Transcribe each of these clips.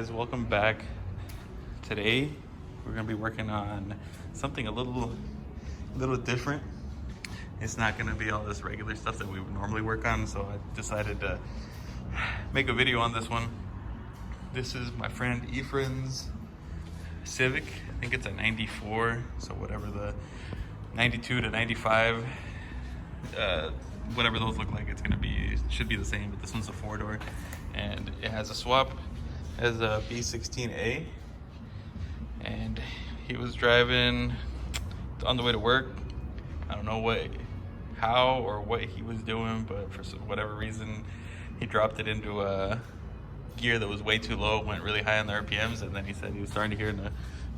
guys, welcome back. Today we're gonna be working on something a little different. It's not gonna be all this regular stuff that we would normally work on, so I decided to make a video on this one. This is my friend Efren's Civic. I think it's a 94, so whatever the 92 to 95, whatever those look like, it's gonna be, should be the same, but this one's a 4-door, and it has a swap as a b16a. And he was driving on the way to work. I don't know how or what he was doing, but for whatever reason, he dropped it into a gear that was way too low, went really high on the RPMs, and then he said he was starting to hear a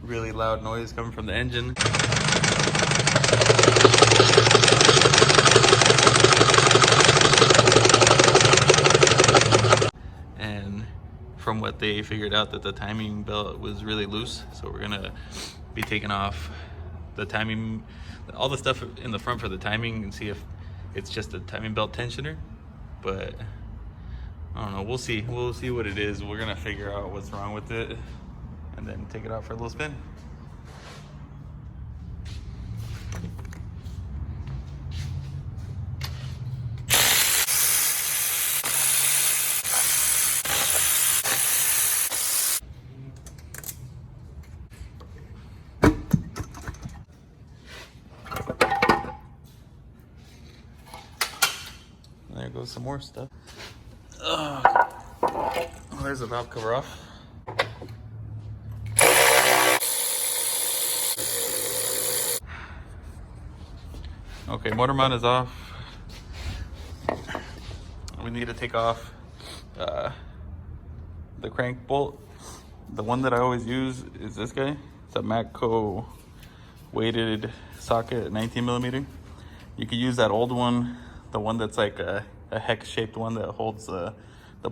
really loud noise coming from the engine. And from what they figured out, that the timing belt was really loose, so we're gonna be taking off the timing, all the stuff in the front for the timing, and see if it's just a timing belt tensioner. But I don't know, we'll see what it is. We're gonna figure out what's wrong with it and then take it out for a little spin. There goes some more stuff. Oh, there's the valve cover off. Okay, motor mount is off. We need to take off the crank bolt. The one that I always use is this guy. It's a Matco weighted socket, 19 millimeter. You could use that old one, the one that's like a hex shaped one that holds the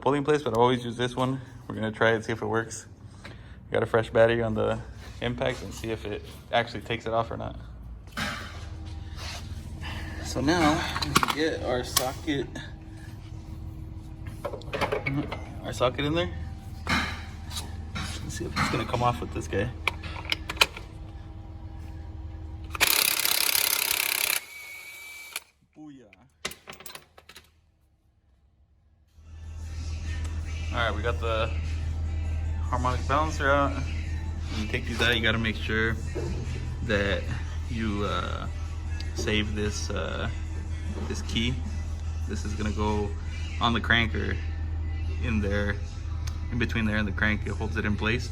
pulley in place, but I always use this one. We're gonna try it, see if it works. Got a fresh battery on the impact and see if it actually takes it off or not. So now we can get our socket in there. Let's see if it's gonna come off with this guy. All right, we got the harmonic balancer out. When you take these out, you gotta make sure that you save this this key. This is gonna go on the crank or in there, in between there and the crank. It holds it in place.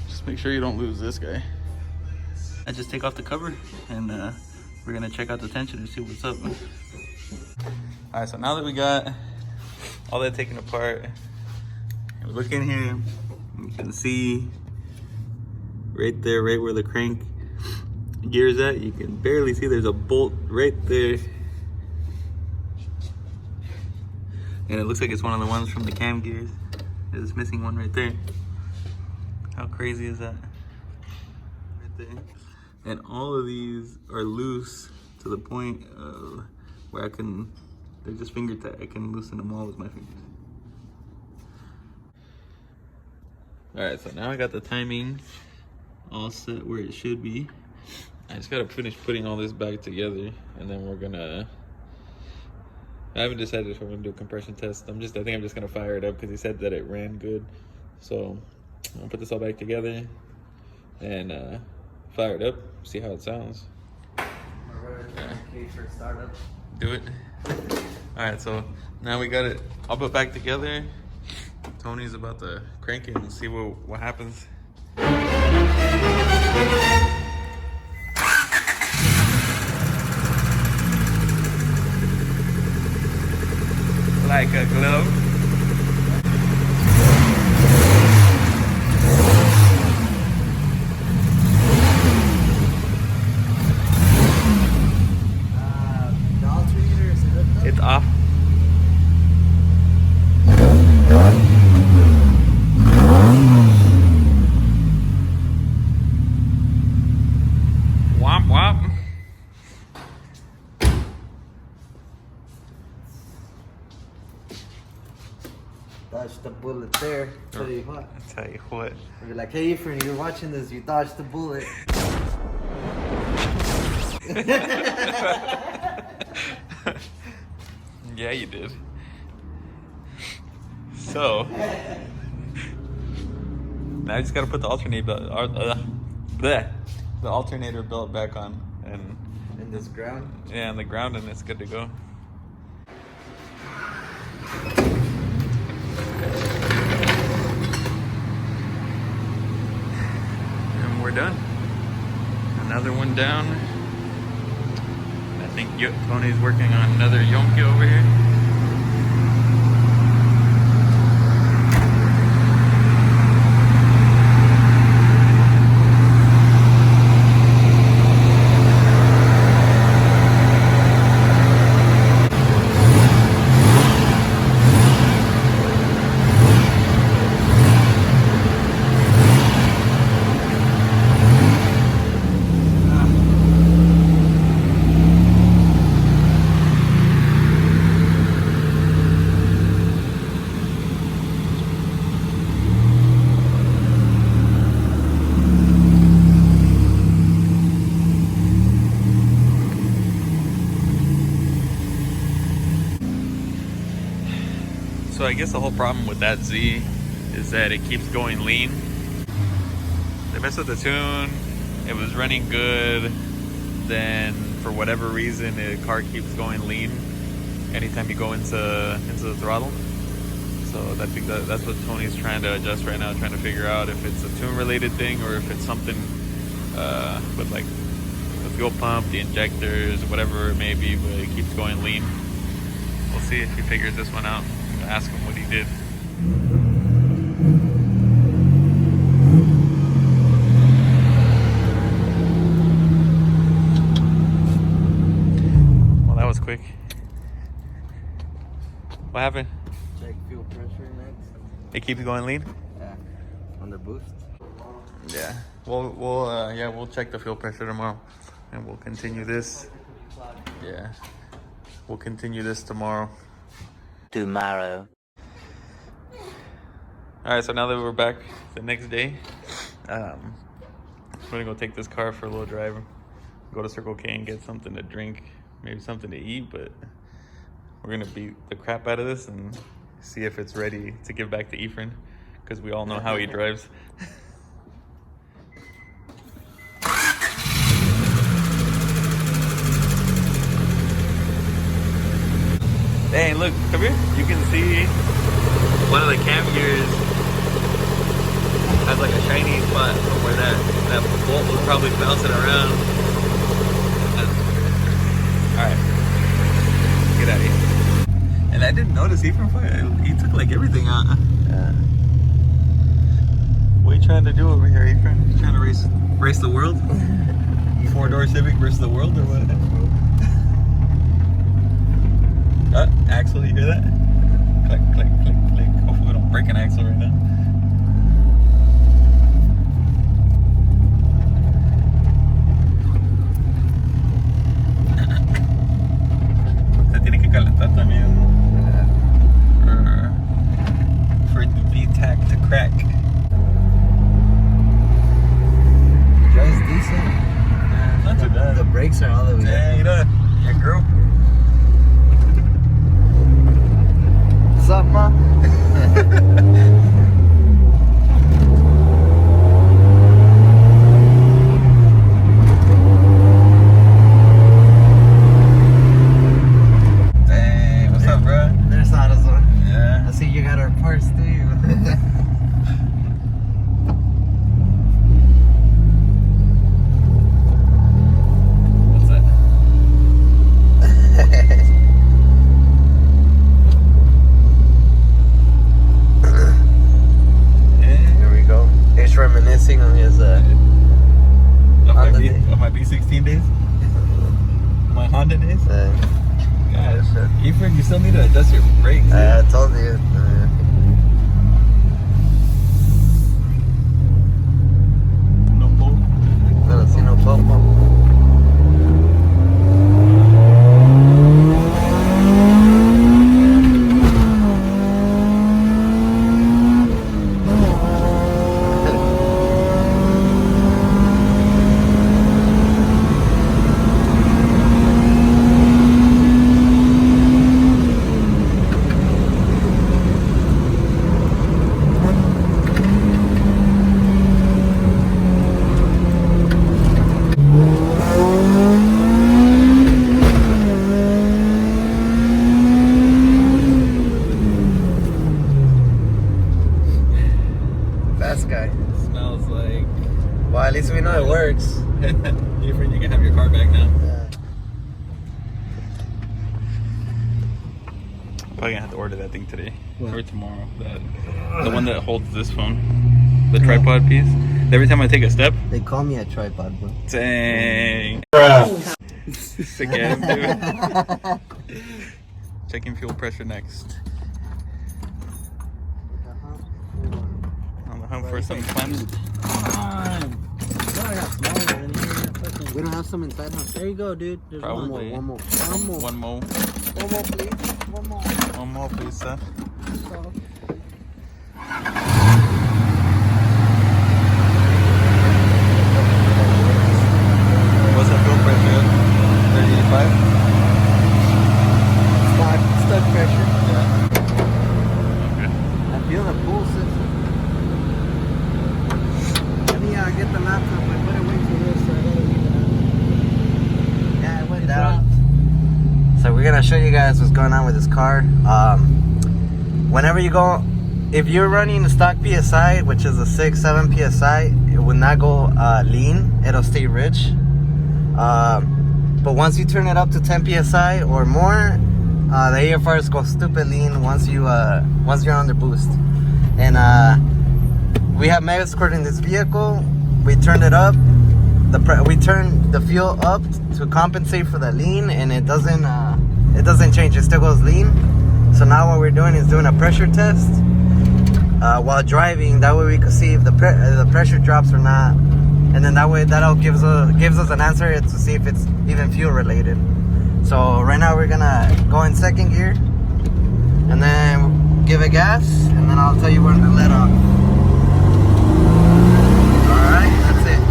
Just make sure you don't lose this guy. I just take off the cover and we're gonna check out the tension and see what's up. All right, so now that we got all that taken apart, and look in here, you can see right there, right where the crank gear is at, you can barely see there's a bolt right there. And it looks like it's one of the ones from the cam gears. There's this missing one right there. How crazy is that? Right there. And all of these are loose to the point of where they're just finger tight. I can loosen them all with my fingers. All right, so now I got the timing all set where it should be. I just gotta finish putting all this back together, and then we're gonna, I haven't decided if I'm gonna do a compression test. I think I'm just gonna fire it up because he said that it ran good. So I'm gonna put this all back together and fire it up, see how it sounds. For startup. Do it. All right, so now we got it all put back together. Tony's about to crank it and see what happens. Like a glove. The alternator, is it up? It's off. Womp womp. what. I tell you what. I'll be like, hey, Efren, you're watching this. You dodged the bullet. Yeah, you did. So now I just gotta put the alternator belt back on, and In this ground. yeah, on the ground, and it's good to go. And we're done. Another one down. I think Tony's working on another yonki over here. So I guess the whole problem with that Z is that it keeps going lean. They messed with the tune, it was running good, then for whatever reason the car keeps going lean anytime you go into the throttle. So I think that's what Tony's trying to adjust right now, trying to figure out if it's a tune related thing or if it's something with like the fuel pump, the injectors, whatever it may be, but it keeps going lean. We'll see if he figures this one out. Ask him what he did. Well, that was quick. What happened? Check fuel pressure next. It keeps going lean? Yeah. On the boost. Yeah. We'll check the fuel pressure tomorrow, and we'll continue this. Yeah. We'll continue this tomorrow. Tomorrow. Alright, so now that we're back the next day, we're gonna go take this car for a little drive, go to Circle K and get something to drink, maybe something to eat, but we're gonna beat the crap out of this and see if it's ready to give back to Efren, because we all know how he drives. Hey, look, come here. You can see one of the cam gears has like a shiny spot from where that bolt was probably bouncing around. Alright, get out of here. And I didn't notice Efren, he took like everything out. Yeah. What are you trying to do over here, Efren? You trying to race the world? 4-door Civic versus the world or what? Axle, you hear that? Click, click, click, click. Hopefully we don't break an axle right now. Se tiene que calentar también. For the VTAC to crack. Drives decent. Not too bad. The brakes are all the way down. Yeah, you know, yeah, girl. What's up, Ma? Dang, what's up, bro? There's AutoZone. Yeah. I see you got our parts, do you? What's that? Here we go. He's reminiscing on his Of Honda my b16 days? My Honda days? Gosh, Efren, you still need to adjust your brakes. I told you. No bolt. I don't see no popo. gas guy. Smells like. Well, at least we know it works. You can have your car back now. Yeah. Probably gonna have to order that thing today What? or tomorrow. The one that holds this phone, the tripod piece. Every time I take a step, They call me a tripod, bro. dang. Sick ass dude. Checking fuel pressure next. On the hunt for some clamps. We don't have some inside, huh? There you go, dude. There's Probably. One more, please. One more. One more, please, sir. What's the fuel pressure? 35? Stuck pressure. Yeah. Okay. I feel the pulses. Let me get the laptop. I put it way to this, so I gotta leave it out. Yeah, it went down. So we're gonna show you guys what's going on with this car. Whenever you go, if you're running the stock PSI, which is a 6-7 PSI, it will not go lean. It'll stay rich. But once you turn it up to 10 PSI or more, the AFRs go stupid lean once you're on the boost. And we have Megasquirt in this vehicle. We turned it up. We turned the fuel up to compensate for the lean, and it doesn't change. It still goes lean. So now what we're doing is doing a pressure test while driving. That way we can see if the pressure drops or not, and then that way that'll gives us an answer to see if it's even fuel related. So right now we're gonna go in second gear, and then give it gas, and then I'll tell you when to let off. All right, that's it.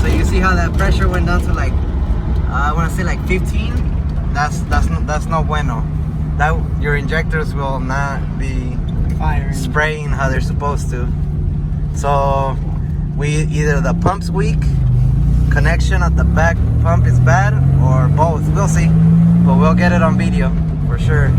So you see how that pressure went down to like I want to say like 15. That's no bueno. That your injectors will not be Firing. spraying how they're supposed to. So either the pump's weak, connection at the back pump is bad, or both. We'll see, but we'll get it on video for sure.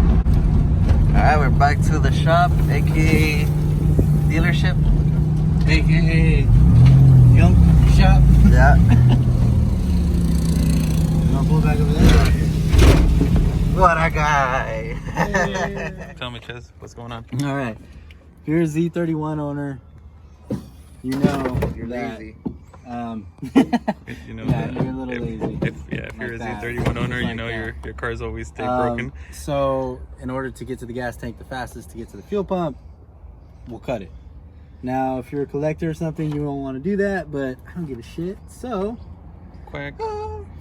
Alright, we're back to the shop, aka dealership, AKA Young Shop. yeah. I'll pull back over there. What a guy. Tell me, Ches, what's going on? All right. If you're a Z31 owner, you know You're that, lazy. You know, Yeah, you're a little lazy. If you're a Like that. Z31 owner, Just you know like your cars always stay broken. So in order to get to the gas tank the fastest to get to the fuel pump, we'll cut it. Now, if you're a collector or something, you won't want to do that, but I don't give a shit. So, Quack.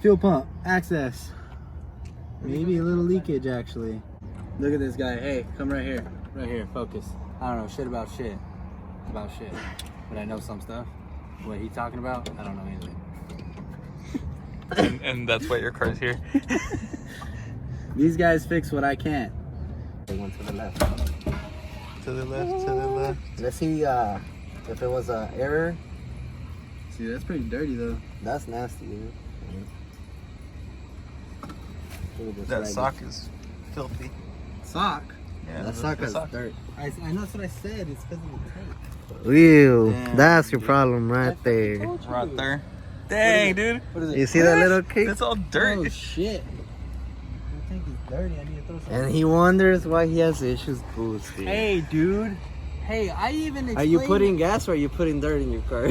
fuel pump, access. Maybe a little leakage, actually. Look at this guy. Hey, come right here. Right here, focus. I don't know shit about shit. About shit. But I know some stuff. What he talking about, I don't know anything. And that's why your car's here. These guys fix what I can't. They went to the left. To the left, to the left. Let's see if it was an error. See, that's pretty dirty, though. That's nasty, dude. Look at this That raggy. sock is filthy. Sock? Yeah, That the sock is sock. dirt. I know that's what I said. It's because of the tape. Ew, Damn, that's your dude. problem right there. Right there. Dang, dude. What is it? You see that little cake? That's all dirt. Oh, shit. I think it's dirty. I need to throw some. And he wonders why he has issues boosting. Hey, dude. Hey, I even explained... Are you putting gas or are you putting dirt in your car?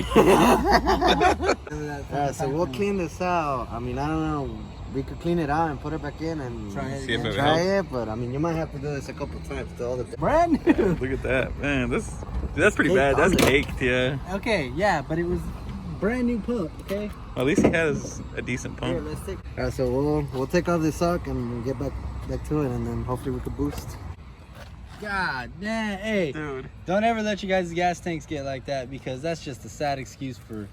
Alright, so we'll clean this out. I mean, I don't know. We could clean it out and put it back in and Try it See if again. it try helps. it, but I mean, you might have to do this a couple times to all the. Brand new. Look at that, man. That's pretty Cake bad. That's on it. caked, yeah. Okay, yeah, but it was brand new pump, okay? Well, at least he has a decent Here, pump. let's take. Alright, so we'll take off this sock and get back to it, and then hopefully we could boost. God damn. Hey, Dude. don't ever let your guys' gas tanks get like that because that's just a sad excuse for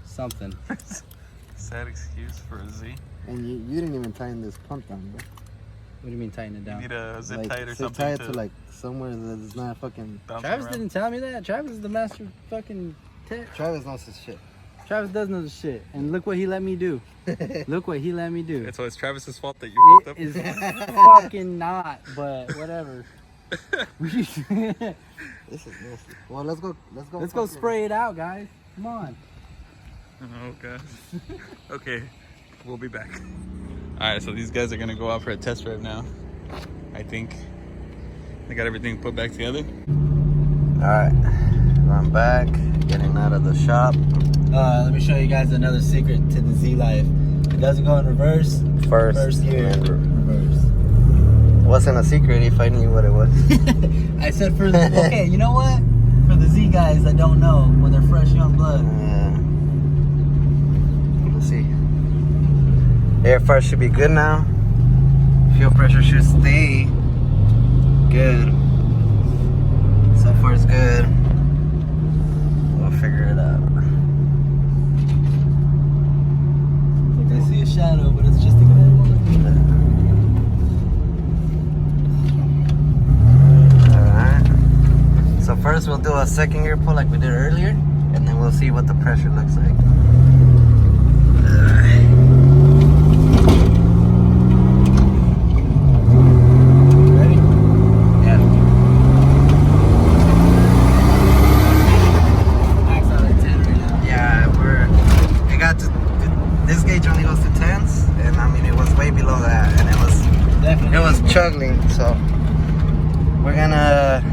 something. Sad excuse for a Z. And you didn't even tighten this pump down, bro. What do you mean tighten it You down? need a zip Like, tie or zip something tie it to, to like somewhere that is not fucking. bounce Travis around. didn't tell me that. Travis is the master fucking tech. Travis knows his shit. Travis does know the shit, and look what he let me do. Look what he let me do. So it's Travis's fault that you fucked up? It is fucking not, but whatever. This is nasty. Well, let's go. Let's go spray it out, guys. Come on. Oh god. Okay, we'll be back. Alright, so these guys are gonna go out for a test drive now. I think they got everything put back together. Alright, I'm back, getting out of the shop. Let me show you guys another secret to the Z Life. It doesn't go in reverse. First gear, reverse. Wasn't a secret if I knew what it was. I said for the, okay, you know what? For the Z guys that don't know, when they're fresh young blood. Yeah. Let's see. Air fart should be good now. Fuel pressure should stay good. So far it's good. We'll figure it out. Like I see a shadow, but it's just a guy. Alright. So first we'll do a second gear pull like we did earlier, and then we'll see what the pressure looks like. This gauge only goes to 10s, and I mean it was way below that, and it was chugging. So we're gonna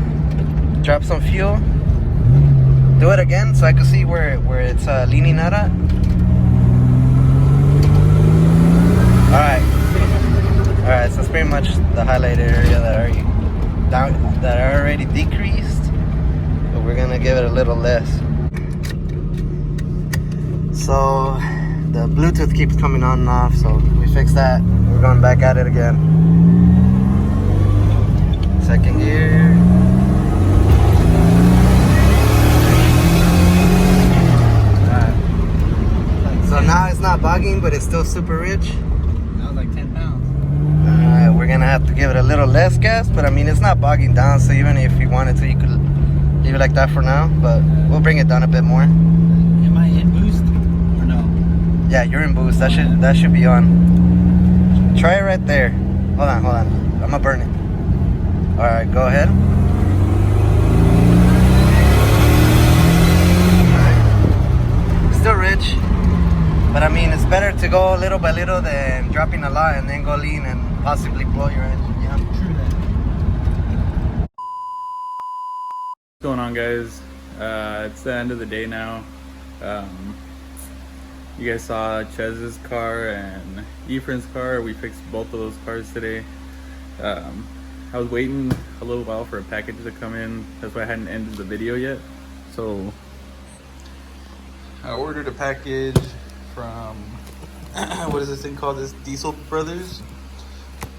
drop some fuel, do it again so I can see where it's leaning out at. All right, so it's pretty much the highlighted area that are already decreased, but we're gonna give it a little less. So the Bluetooth keeps coming on and off, so we fixed that. We're going back at it again. Second gear. Alright. So now it's not bogging, but it's still super rich. That was like 10 pounds. Alright, we're gonna have to give it a little less gas, but I mean it's not bogging down, so even if you wanted to, you could leave it like that for now, but we'll bring it down a bit more. Am I in boost or no? Yeah, you're in boost. That should be on. Try it right there. Hold on. I'm gonna burn it. All right, go ahead. All right. Still rich, but I mean it's better to go little by little than dropping a lot and then go lean and possibly blow your engine. Yeah. True that. What's going on, guys? It's the end of the day now. You guys saw Chez's car and Ephraim's car. We fixed both of those cars today. I was waiting a little while for a package to come in. That's why I hadn't ended the video yet. So I ordered a package from what is this thing called? This Diesel Brothers.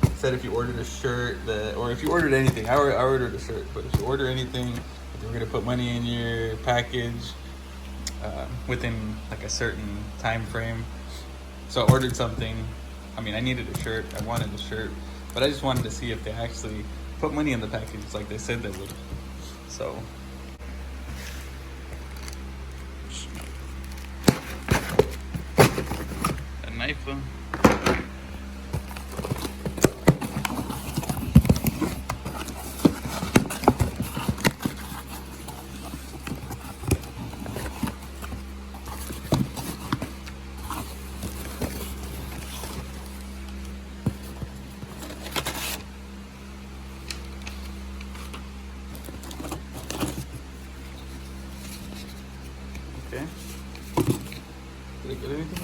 It said if you ordered a shirt or if you ordered anything, I ordered a shirt, but if you order anything, if you're gonna put money in your package within like a certain time frame. So I ordered something. I mean, I needed a shirt. I wanted a shirt, but I just wanted to see if they actually put money in the package like they said they would. So a knife. Okay. Did I get anything?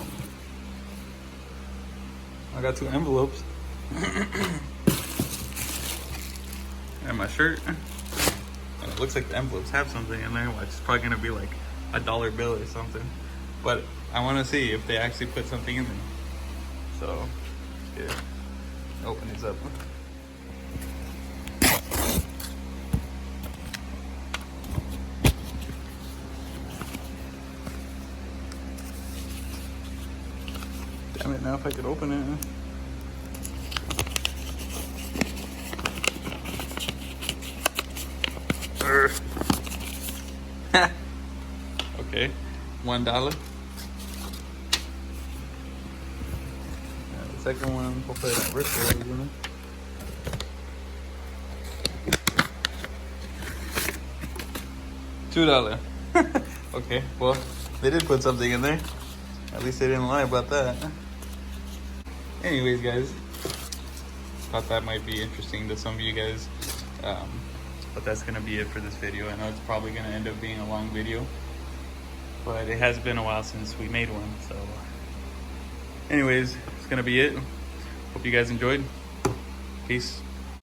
I got 2 envelopes. And my shirt. And it looks like the envelopes have something in there. It's probably gonna be like a dollar bill or something. But I wanna see if they actually put something in there. So, yeah. Open these up. Damn it, now if I could open it. Okay, $1. second one. Hopefully that works. $2. Okay, well, they did put something in there. At least they didn't lie about that. Anyways, guys, thought that might be interesting to some of you guys. But that's gonna be it for this video. I know it's probably gonna end up being a long video, but it has been a while since we made one. So anyways, it's gonna be it. Hope you guys enjoyed. Peace.